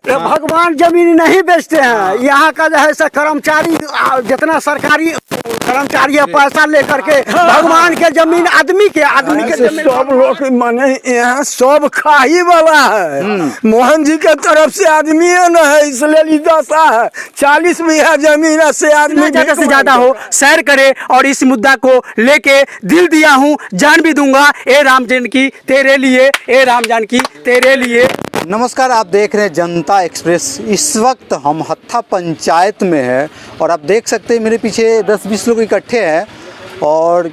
ये भगवान जमीन नहीं बेचते हैं। यहाँ का जो है ऐसा कर्मचारी जितना सरकारी कर्मचारी है पैसा लेकर के भगवान के जमीन आदमी के जमीन सब लोग माने यहाँ सब खाही वाला है। मोहन जी के तरफ से आदमी है न है, इसलिए दशा है। 40 बीघा जमीन से आदमी ज्यादा से ज्यादा हो सैर करे और इस मुद्दा को लेके दिल दिया हूँ, जान भी दूंगा। ए राम जानकी तेरे लिए, ए राम जानकी तेरे लिए। नमस्कार, आप देख रहे हैं जनता एक्सप्रेस। इस वक्त हम हत्था पंचायत में है और आप देख सकते हैं मेरे पीछे 10-20 लोग इकट्ठे हैं। और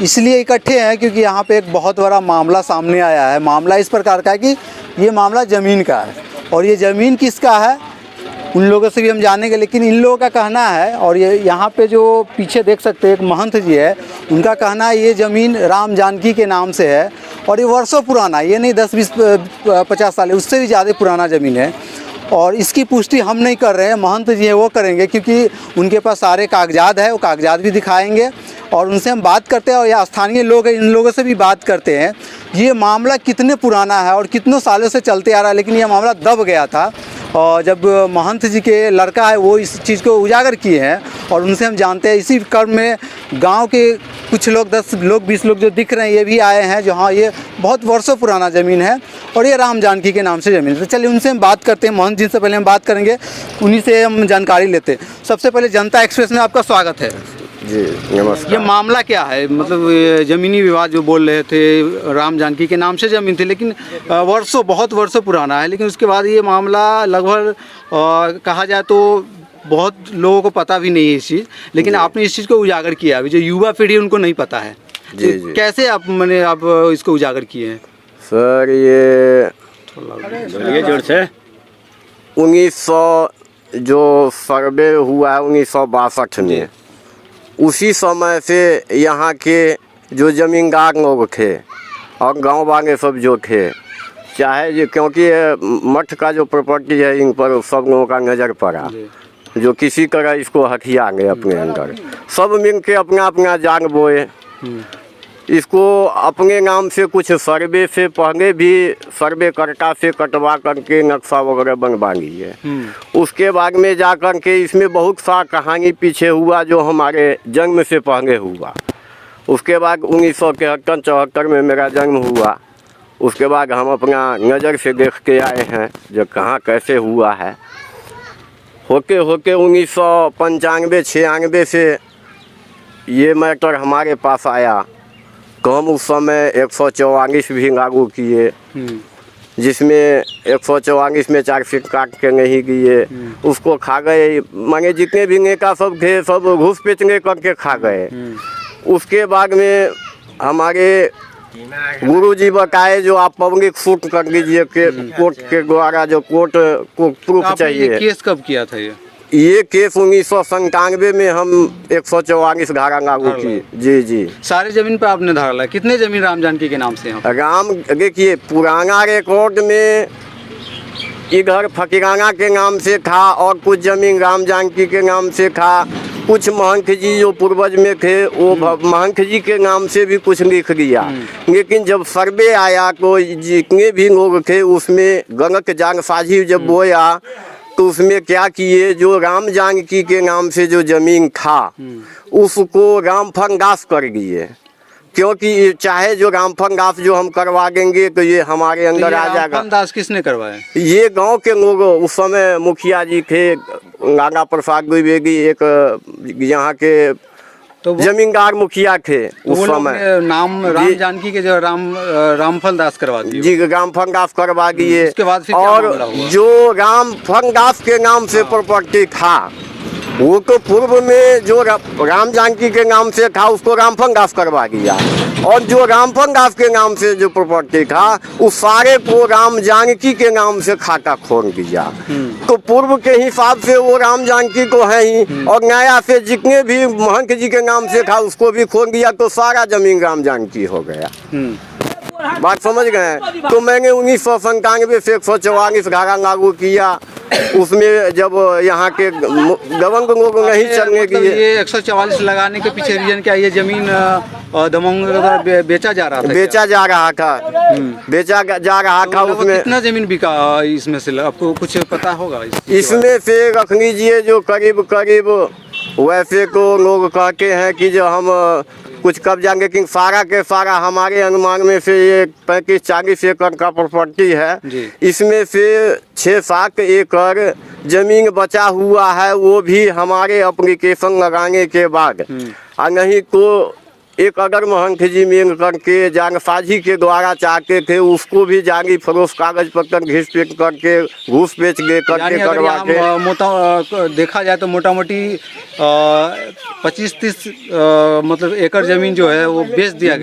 इसलिए इकट्ठे हैं क्योंकि यहाँ पे एक बहुत बड़ा मामला सामने आया है। मामला इस प्रकार का है कि ये मामला ज़मीन का है और ये ज़मीन किसका है उन लोगों से भी हम जानेंगे। लेकिन इन लोगों का कहना है, और ये यहाँ पे जो पीछे देख सकते हैं एक महंत जी है, उनका कहना है ये ज़मीन राम जानकी के नाम से है और ये वर्षों पुराना, ये नहीं 10-20-50 साल, उससे भी ज़्यादा पुराना ज़मीन है। और इसकी पुष्टि हम नहीं कर रहे हैं, महंत जी है वो करेंगे क्योंकि उनके पास सारे कागजात है। वो कागजात भी दिखाएंगे और उनसे हम बात करते हैं। और यहाँ स्थानीय लोग हैं, इन लोगों से भी बात करते हैं ये मामला कितने पुराना है और कितनों सालों से चलते आ रहा है। लेकिन यह मामला दब गया था और जब महंत जी के लड़का है वो इस चीज़ को उजागर किए हैं और उनसे हम जानते हैं। इसी क्रम में गांव के कुछ लोग 10 लोग 20 लोग जो दिख रहे हैं ये भी आए हैं, जो हाँ ये बहुत वर्षों पुराना ज़मीन है और ये राम जानकी के नाम से ज़मीन है। तो चलिए उनसे हम बात करते हैं। महंत जी से पहले हम बात करेंगे, उन्हीं से हम जानकारी लेते हैं। सबसे पहले जनता एक्सप्रेस में आपका स्वागत है जी। नमस्कार। ये मामला क्या है? मतलब ज़मीनी विवाद जो बोल रहे थे, राम जानकी के नाम से ज़मीन थी लेकिन बहुत वर्षों पुराना है। लेकिन उसके बाद ये मामला लगभग कहा जाए तो बहुत लोगों को पता भी नहीं है इस चीज़। लेकिन आपने इस चीज़ को उजागर किया, अभी जो युवा पीढ़ी उनको नहीं पता है। जी जी। कैसे आप इसको उजागर किए हैं? सर ये जोर से 1900 जो सर्वे हुआ है 1962 में, उसी समय से यहाँ के जो जमींदार लोग थे और गांव वाले सब जो थे, चाहे जो, क्योंकि मठ का जो प्रॉपर्टी है इन पर सब लोगों का नज़र पड़ा, जो किसी तरह इसको हथिया गए अपने अंदर। सब मिल के अपना अपना जान बोए, इसको अपने नाम से कुछ सर्वे से पहले भी सर्वे करता से कटवा करके नक्शा वगैरह बनवा लिए। उसके बाद में जा कर के इसमें बहुत सा कहानी पीछे हुआ जो हमारे जन्म से पहले हुआ। उसके बाद 1973-74 में मेरा जन्म हुआ। उसके बाद हम अपना नज़र से देख के आए हैं जो कहाँ कैसे हुआ है। होके 1995-96 से ये मैटर हमारे पास आया तो हम उस समय 144 भी लागू किए, जिसमें 144 में चार्जशीट काट के नहीं किए, उसको खा गए। माने जितने भी नेता सब थे सब घूस पेचने करके खा गए। उसके बाद में हमारे गुरुजी बताए जो आप पब्लिक सूट कर लीजिए के कोर्ट के द्वारा, जो कोर्ट को प्रूफ चाहिए। केस कब किया था ये केस 1997 में हम 144 धारा लागू की। जी जी। सारे जमीन पर आपने धारा ला? कितने जमीन राम जानकी के नाम से हैं? राम देखिए पुराना रिकॉर्ड में इधर फकीराना के नाम से था और कुछ जमीन राम जानकी के नाम से था। कुछ महंत जी जो पूर्वज में थे वो महंत जी के नाम से भी कुछ लिख दिया। लेकिन जब सर्वे आया तो जितने भी लोग थे उसमें गलत जानसाजी जब बोया तो उसमें क्या किए, जो राम जानकी के नाम से जो जमीन था उसको राम फंगास कर दिए। क्योंकि चाहे जो राम फंगास जो हम करवा देंगे तो ये हमारे अंदर आ जाएगा। रामदास किसने करवाया? ये गांव के लोग, उस समय मुखिया जी थे नागा प्रसाद द्विवेदी, एक यहाँ के तो जमींदार मुखिया थे उस समय। नाम राम जानकी के जो रामफल दास करवा दिए। जी रामफल दास करवा दिए। उसके बाद फिर और जो रामफल दास के नाम से प्रॉपर्टी था वो तो पूर्व में जो राम जानकी के नाम से था उसको रामफल दास करवा दिया। और जो रामफल दास के नाम से जो प्रॉपर्टी था उस सारे को राम जानकी के नाम से खाता खोल दिया। तो पूर्व के हिसाब से वो राम जानकी को है ही, और नया से जितने भी महंत जी के नाम से था उसको भी खोल दिया, तो सारा जमीन राम जानकी हो गया। बात समझ गए? तो मैंने 1997 से 144 धारा लागू किया उसमें जब यहाँ के दबंग लोग नहीं चलने मतलब की ये 144 लगाने के पीछे रीजन क्या है? ये जमीन दबंग बेचा जा रहा था बेचा जा रहा था, बेचा जा रहा था। लगभग उसमें कितना जमीन बिका इसमें से? आपको कुछ पता होगा इसमें से रख लीजिए जो करीब करीब वैसे को लोग कहते हैं कि जो हम कुछ कब्जा, लेकिन सारा के सारा हमारे अनुमान में से ये 35-40 एकड़ का प्रॉपर्टी है। जी। इसमें से 6-7 एकड़ जमीन बचा हुआ है, वो भी हमारे एप्लीकेशन लगाने के बाद, और नहीं तो एक अगर महंत जी मिल करके जागसाजी के द्वारा चाहते थे उसको भी जागी फरोश कागज पत्तर घिस पेट करके घूस बेच दे करके करवा के मोटा देखा जाए तो मोटा मोटी 25-30 मतलब एकड़ जमीन जो है वो बेच दिया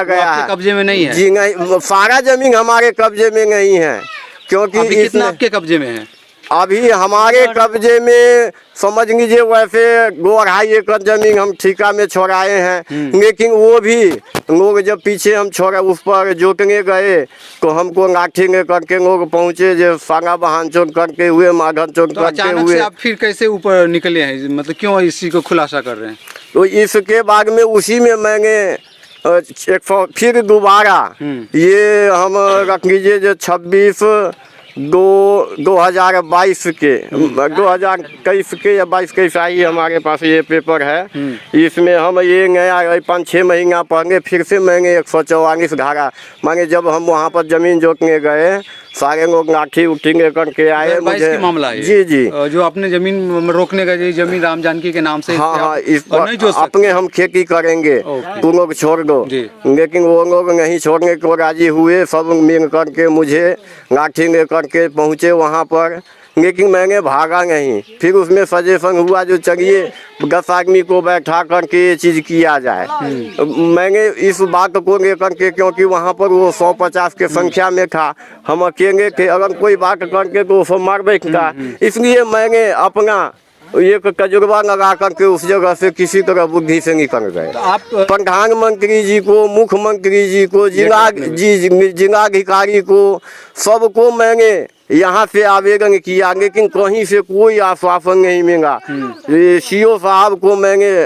गया है। कब्जे में नहीं है? जी नहीं, सारा जमीन हमारे कब्जे में नहीं है, क्योंकि अभी कितना आपके कब्जे में है? अभी हमारे कब्जे में समझ लीजिए वैसे 2-2.5 एकड़ जमीन हम ठेका में छोड़ाए हैं, लेकिन वो भी लोग जब पीछे हम छोड़ा उस पर जोतने गए तो हमको लाठी ले करके लोग पहुँचे, जो सागा बहान चोट करके हुए, माधन चोट तो करके अचानक हुए। से आप फिर कैसे ऊपर निकले हैं? मतलब क्यों इसी को खुलासा कर रहे हैं? तो इसके बाद में उसी में मैंने फिर दोबारा ये हम रख लीजिए जो 26/2/2022 के 2023 के या 22 के आई हमारे पास ये पेपर है। इसमें हम ये नया 5-6 महीना पहले फिर से मैंने 144 धारा मांगे। जब हम वहाँ पर जमीन जोतने गए सारे लोग लाठी उठी लेकर के आए। मुझे मामला है जी जी, जो आपने जमीन रोकने का जमीन राम जानकी के नाम से हाँ, इस नहीं जो अपने हम खेती करेंगे, तू लोग छोड़ दो, लेकिन वो लोग नहीं छोड़ने को राजी हुए। सब मिल करके मुझे लाठी लेकर के पहुँचे वहाँ पर, लेकिन मैंने भागा नहीं। फिर उसमें सजेशन हुआ जो चलिए 10 आदमी को बैठा करके ये चीज़ किया जाए। मैंने इस बात को लेकर के, क्योंकि वहाँ पर वो 150 के संख्या में था, हम अकेले थे, अगर कोई बात करके तो उसको मार बैठता। इसलिए मैंने अपना एक तजुर्बा लगा करके उस जगह से किसी तरह बुद्धि से निकल गए। आप प्रधानमंत्री जी को, मुख्यमंत्री जी को, जिलाधिकारी को, सबको मैंने यहाँ से आवेदन किया, लेकिन कहीं से कोई आश्वासन नहीं मिला। सीओ साहब को मैंने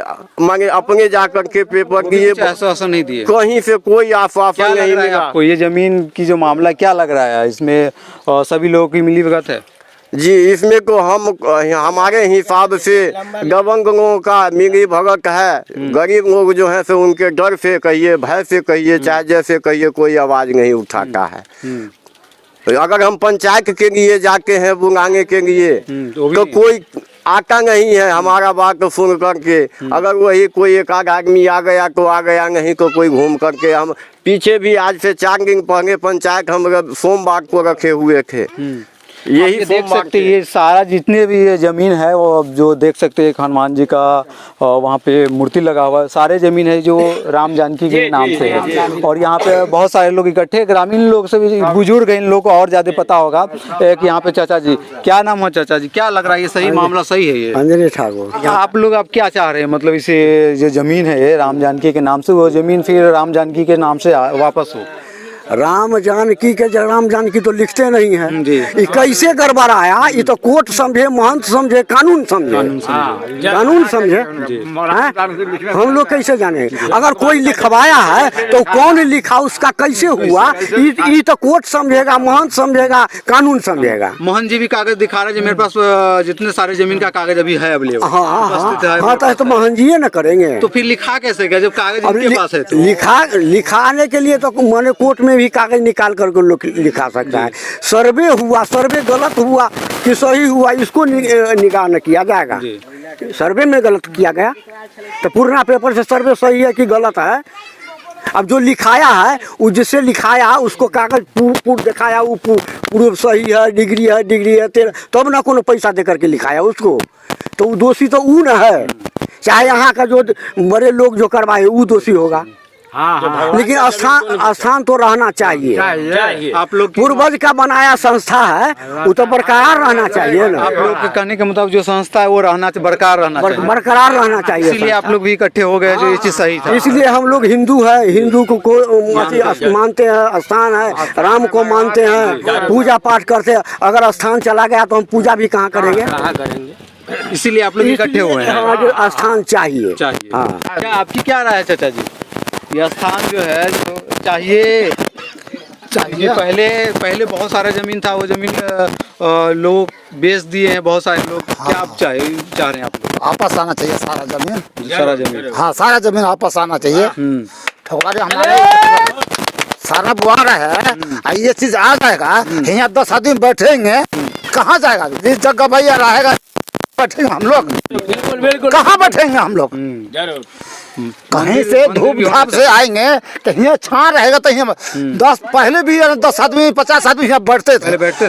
अपने जाकर के पेपर दिए, आश्वासन नहीं दिए, कहीं से कोई आश्वासन नहीं मिला। आपको ये जमीन की जो मामला क्या लग रहा है? इसमें सभी लोगों की मिलीभगत है? जी, इसमें तो हमारे हिसाब से दबंग लोगों का मिली भगत है। गरीब लोग जो हैं सो उनके डर से कहिए, भय से कहिए, चाहे जैसे कहिए, कोई आवाज़ नहीं उठाता है। अगर हम पंचायत के लिए जाते हैं बुलाने के लिए तो कोई आता नहीं है हमारा बात तो सुन करके। अगर वही कोई एक आध आदमी आ गया तो आ गया, नहीं तो कोई घूम करके। हम पीछे भी आज से 4 दिन पहले पंचायत हम सोमवार को रखे हुए थे। यही देख सकते हैं ये सारा जितने भी ये जमीन है वो जो देख सकते हैं हनुमान जी का वहाँ पे मूर्ति लगा हुआ है। सारे जमीन है जो राम जानकी के नाम से है, और यहाँ पे बहुत सारे लोग इकट्ठे, ग्रामीण लोग से भी, बुजुर्ग इन लोग को और ज्यादा पता होगा। एक यहाँ पे चाचा जी, क्या नाम है चाचा जी? क्या लग रहा है ये सही मामला सही है? ये अंजनी ठाकुर। आप लोग आप क्या चाह रहे हैं? मतलब इसे जो जमीन है ये राम जानकी के नाम से, वो जमीन फिर राम जानकी के नाम से वापस हो? राम जानकी के राम जानकी तो लिखते नहीं है, जी। ये कैसे गड़बड़ाया? ये तो कोर्ट समझे, महंत समझे, कानून समझे, कानून समझे। हम लोग कैसे जाने? अगर कोई लिखवाया है तो कौन लिखा, उसका कैसे हुआ, ये तो कोर्ट समझेगा, महंत समझेगा, कानून समझेगा। मोहन जी भी कागज दिखा रहे हैं मेरे पास, जितने सारे जमीन का कागज अभी है अवेलेबल। हाँ, तो मोहन जी ना करेंगे तो फिर लिखा कैसे गया जब कागज इनके पास है? तो लिखाने के लिए तो मैंने कोर्ट में भी कागज निकाल करके लोग लिखा सकता है। सर्वे हुआ, सर्वे गलत हुआ कि सही हुआ, इसको निगाह न किया जाएगा। सर्वे में गलत किया गया तो पुराना पेपर से सर्वे सही है कि गलत है। अब जो लिखाया है, वो जिससे लिखाया उसको कागज पूर्ण दिखाया, वो पूरा सही है, डिग्री है तेरा, तब ना कोनो पैसा दे करके लिखाया उसको, तो वो दोषी तो वो न है। चाहे यहाँ का जो बड़े लोग जो करवाए वो दोषी होगा। लेकिन स्थान तो रहना चाहिए। आप लोग पूर्वज का बनाया संस्था है, वो तो बरकरार रहना चाहिए ना। आप लोग के कहने के मुताबिक जो संस्था है वो रहना चाहिए, बरकरार रहना चाहिए, बरकरार रहना चाहिए। इसलिए आप लोग भी इकट्ठे हो गए, जो ये चीज सही था। इसलिए हम लोग हिंदू है, हिंदू को मानते हैं, स्थान है, राम को मानते हैं, पूजा पाठ करते हैं। अगर स्थान चला गया तो हम पूजा भी कहाँ करेंगे? इसीलिए आप लोग इकट्ठे हुए हैं। हाँ, स्थान चाहिए। हाँ। क्या आपकी क्या राय है चाचा जी? यह स्थान जो है जो चाहिए पहले बहुत सारा जमीन था, वो जमीन लोग बेच दिए हैं बहुत सारे लोग। क्या आप चाह रहे हैं आप लोग? वापस आना चाहिए सारा जमीन। सारा जमीन, हाँ सारा जमीन वापस आना चाहिए। ठकुरारी हमारे सारा बुआरा है, ये चीज आ जाएगा, यहाँ 10 आदमी बैठेंगे, कहाँ जाएगा? जिस जगह भैया रहेगा बैठेंगे हम लोग, कहाँ बैठेंगे हम लोग? कहीं से धूप धाप से आएंगे, कहीं छां रहेगा तो यहाँ 10 पहले भी 10 आदमी 50 आदमी यहाँ बैठते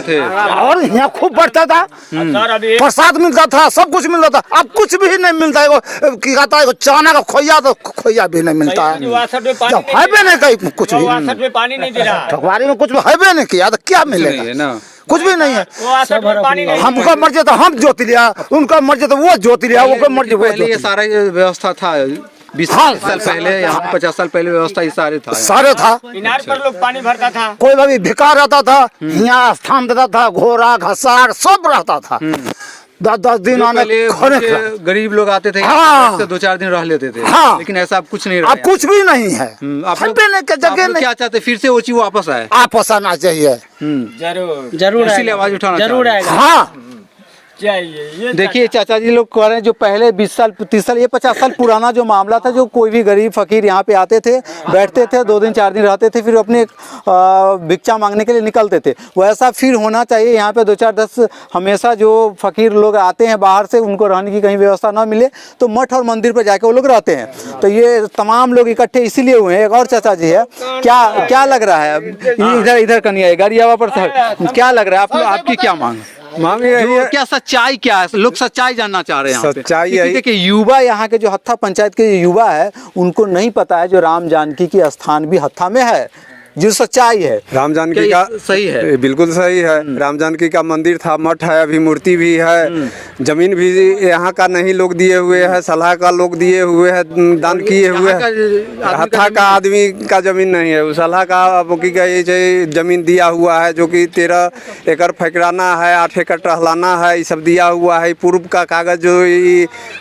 थे और यहाँ खूब बैठता था, प्रसाद मिलता था, सब कुछ मिलता था। अब कुछ भी नहीं मिलता है। क्या कहता है चाना का खोया, तो खोया भी नहीं मिलता है, जब है भी नहीं कहीं कुछ भी। पानी नहीं दे रहा, ठकुरारी में कुछ है भी नहीं किया तो क्या मिलेगा? कुछ भी नहीं है। हमको मर्जी तो हम जोत लिया, उनका मर्जी तो वो जोत लिया, वो मर्जी वो। पहले ये सारा व्यवस्था था 20 साल पहले, यहाँ 50 साल पहले व्यवस्था ये सारे था। इनार पर लोग पानी भरता था, कोई भी भिकार रहता था, यहाँ स्थान देता था, घोड़ा घसार सब रहता था। 10 दिन आने गरीब लोग आते थे, हाँ। 2-4 दिन रह लेते थे, हाँ। लेकिन ऐसा अब कुछ नहीं रहा। अब कुछ भी नहीं है। आप लोग क्या चाहते? फिर से वो चीज वापस आए? आपस आना चाहिए, जरूर इसीलिए आवाज उठाना जरूर आएगा। हाँ चाहिए। देखिए चाचा जी लोग कह रहे हैं जो पहले 20 साल 30 साल ये 50 साल पुराना जो मामला था, जो कोई भी गरीब फकीर यहाँ पे आते थे, बैठते थे, 2 दिन 4 दिन रहते थे, फिर अपने भिक्षा मांगने के लिए निकलते थे। वैसा फिर होना चाहिए यहाँ पे 2-4-10 हमेशा जो फकीर लोग आते हैं बाहर से, उनको रहने की कहीं व्यवस्था ना मिले तो मठ और मंदिर पर जाके वो लोग रहते हैं। तो ये तमाम लोग इकट्ठे इसीलिए हुए हैं। एक और चाचा जी है, क्या लग रहा है? इधर कनिया गाड़ियावा पर क्या लग रहा है? आपकी क्या मांग? क्या सच्चाई क्या है? लोग सच्चाई जानना चाह रहे हैं। सच्चाई है, देखिए युवा यहाँ के जो हत्था पंचायत के युवा है, उनको नहीं पता है जो राम जानकी की स्थान भी हत्था में है, जो सच्चाई है। राम जानकी का सही है, बिल्कुल सही है। राम जानकी का मंदिर था, मठ है, अभी मूर्ति भी है, जमीन भी यहाँ का नहीं लोग दिए हुए है, सलाह का लोग दिए हुए है, दान किए हुए है। हत्था का आदमी का जमीन नहीं है, सलाह का जमीन दिया हुआ है, जो कि 13 एकड़ फकराना है, 8 एकड़ टहलाना है, ये सब दिया हुआ है। पूर्व का कागज जो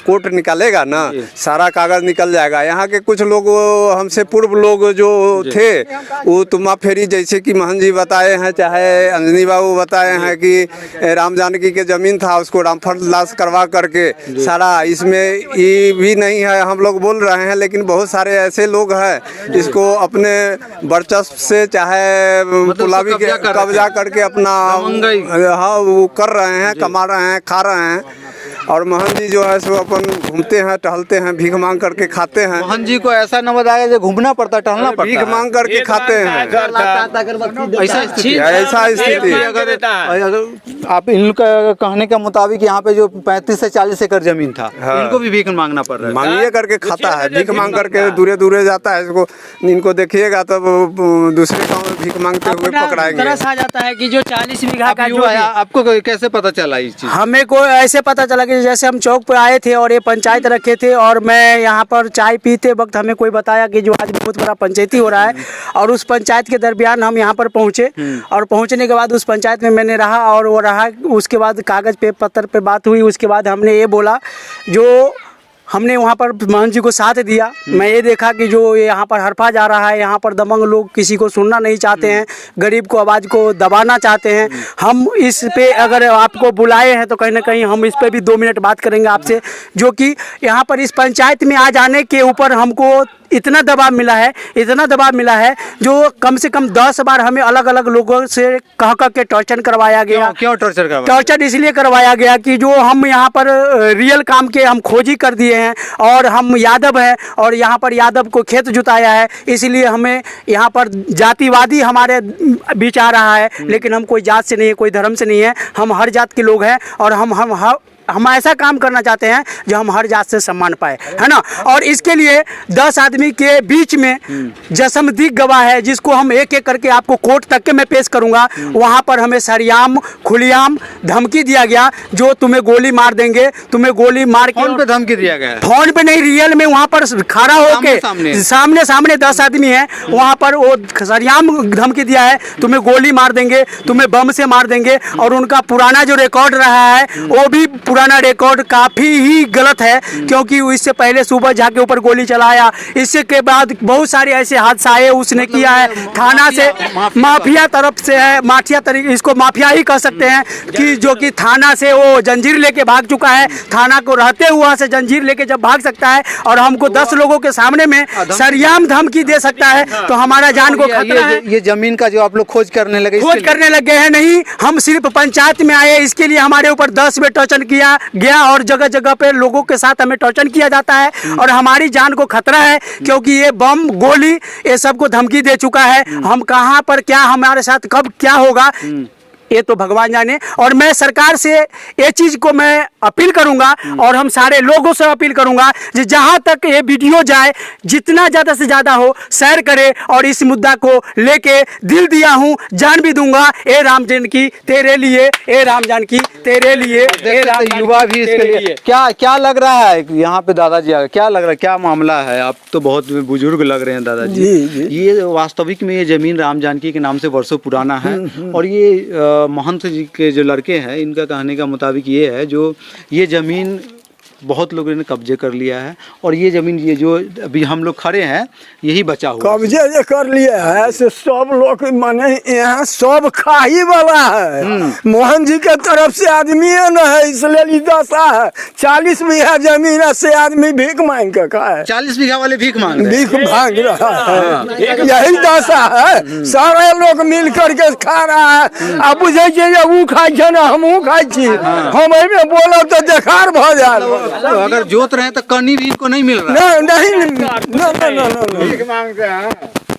कोर्ट निकालेगा ना, सारा कागज निकल जाएगा। यहाँ के कुछ लोग हमसे पूर्व लोग जो थे, वो तुमा फेरी जैसे कि महन जी बताए हैं, चाहे अंजनी बाबू बताए हैं कि राम जानकी के जमीन था, उसको रामफल लाश करवा करके सारा, इसमें ये भी नहीं है हम लोग बोल रहे हैं, लेकिन बहुत सारे ऐसे लोग हैं इसको अपने वर्चस्व से चाहे पुलावी के कब्जा करके अपना हाँ वो कर रहे हैं, कमा रहे हैं, खा रहे हैं। और मोहन जी जो है सो अपन घूमते हैं, टहलते हैं, भीख मांग करके खाते हैं। मोहन जी को ऐसा न बताया जो घूमना पड़ता, टहलना पड़ता, भीख मांग करके खाते हैं। ऐसा स्थिति अगर आप इनका कहने के मुताबिक यहाँ पे जो 35 से 40 एकड़ जमीन था, इनको भी भीख मांगना पड़ रहा है। मांगिए करके खाता है, भीख मांग करके दूरे दूरे जाता है। इसको इनको देखिएगा तब दूसरे गाँव में भीख मांगते हुए पकड़ाएंगे। तरस आ जाता है कि जो 40 बीघा का जो है। आपको कैसे पता चला इस चीज? हमें को ऐसे पता चला कि जैसे हम चौक पर आए थे और ये पंचायत रखे थे, और मैं यहाँ पर चाय पीते वक्त हमें कोई बताया कि जो आज बहुत बड़ा पंचायती हो रहा है, और उस पंचायत के दरमियान हम यहाँ पर पहुँचे, और पहुँचने के बाद उस पंचायत में मैंने रहा, और वो रहा, उसके बाद कागज़ पे पत्थर पे बात हुई। उसके बाद हमने ये बोला, जो हमने वहाँ पर मोहन जी को साथ दिया। मैं ये देखा कि जो यहाँ पर हड़पा जा रहा है, यहाँ पर दबंग लोग किसी को सुनना नहीं चाहते हैं, गरीब को आवाज़ को दबाना चाहते हैं। हम इस पे अगर आपको बुलाए हैं तो कहीं ना कहीं हम इस पे भी 2 मिनट बात करेंगे आपसे, जो कि यहाँ पर इस पंचायत में आ जाने के ऊपर हमको इतना दबाव मिला है, जो कम से कम 10 बार हमें अलग अलग लोगों से कह के टॉर्चर करवाया गया। क्यों टॉर्चर करवाया? टॉर्चर इसलिए करवाया गया कि जो हम यहाँ पर रियल काम के हम खोजी कर दिए हैं, और हम यादव हैं, और यहाँ पर यादव को खेत जुताया है, इसलिए हमें यहाँ पर जातिवादी हमारे बीच आ रहा है। लेकिन हम कोई जात से नहीं है, कोई धर्म से नहीं है, हम हर जात के लोग हैं, और हम हम ऐसा काम करना चाहते हैं जो हम हर जात से सम्मान पाए, है ना। और इसके लिए 10 आदमी के बीच में जसमदीक गवाह है, जिसको हम एक एक करके आपको कोर्ट तक के मैं पेश करूंगा। वहां पर हमें सरियाम खुलियाम धमकी दिया गया, जो तुम्हें गोली मार देंगे, तुम्हें गोली मार के। फोन पे धमकी दिया गया है? फोन पे नहीं, रियल में वहां पर खड़ा होके सामने सामने 10 आदमी है, वहां पर वो सरियाम धमकी दिया है, तुम्हें गोली मार देंगे, तुम्हें बम से मार देंगे। और उनका पुराना जो रिकॉर्ड रहा है वो भी पुराना रिकॉर्ड काफी ही गलत है, क्योंकि इससे पहले सुबह जाके ऊपर गोली चलाया, इससे के बाद बहुत सारे ऐसे हादसाएं उसने किया है। थाना से माफिया तरफ से है, माफिया तरीके, इसको माफिया ही कह सकते हैं, कि जो कि थाना से वो जंजीर लेके भाग चुका है। थाना को रहते हुआ से जंजीर लेके जब भाग सकता है और हमको 10 लोगों के सामने में सरियाम धमकी दे सकता है, तो हमारा जान को खतरा है। ये जमीन का जो आप लोग खोज करने लगे, खोज करने लगे हैं नहीं, हम सिर्फ पंचायत में आए, इसके लिए हमारे ऊपर 10 में टॉर्चर किया गया और जगह जगह पे लोगों के साथ हमें टॉर्चर किया जाता है और हमारी जान को खतरा है, क्योंकि ये बम गोली ये सबको धमकी दे चुका है। हम कहां पर क्या हमारे साथ कब क्या होगा ये तो भगवान जाने। और मैं सरकार से ये चीज को मैं अपील करूंगा और हम सारे लोगों से अपील करूंगा कि जहां तक ये वीडियो जाए, जितना ज्यादा से ज्यादा हो शेयर करे, और इस मुद्दा को लेके दिल दिया हूं, जान भी दूंगा। ए राम जानकी तेरे लिए, ए राम जानकी तेरे लिए, ए राम युवा भी इसके लिए क्या लग रहा है यहाँ पे दादाजी? क्या लग रहा है, क्या मामला है? आप तो बहुत बुजुर्ग लग रहे हैं दादाजी। ये वास्तविक में ये जमीन राम जानकी के नाम से वर्षों पुराना है, और ये महंत जी के जो लड़के हैं, इनका कहने का मुताबिक ये है, जो ये ज़मीन बहुत लोगों ने कब्जे कर लिया है, और ये ज़मीन ये जो अभी हम लोग खड़े हैं यही बचा हुआ कब्जे जो कर लिया है से सब लोग माने यहाँ सब खाही वाला है। मोहन जी के तरफ से आदमी न है, इसलिए ये दशा है। 40 बीघा जमीन से आदमी भीख मांग के खाए। 40 बीघा वाले भीख मांग रहा है, यही दशा है। सारे लोग मिल करके खा रहा है। अब बुझे वो खाई ना हमहू खाई, हम बोलो तो देखार भ जाए। तो अगर जोत रहे तो कनी भी इनको नहीं मिल रहा है? नहीं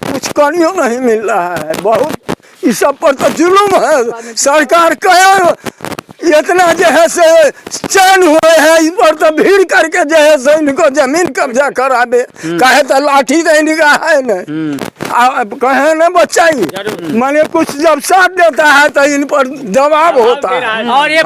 कुछ कनियों नहीं मिल रहा है। बहुत इस सब पर तो जुलुम है। सरकार कहे इतना जो है से चैन हुए हैं, इस पर तो भीड़ करके जो है से इनको जमीन कब्जा कराबे। कहे तो लाठी देगा है न, कहे न बच्चाई, माने कुछ जब साथ देता है तो इन पर दबाव होता है। और ये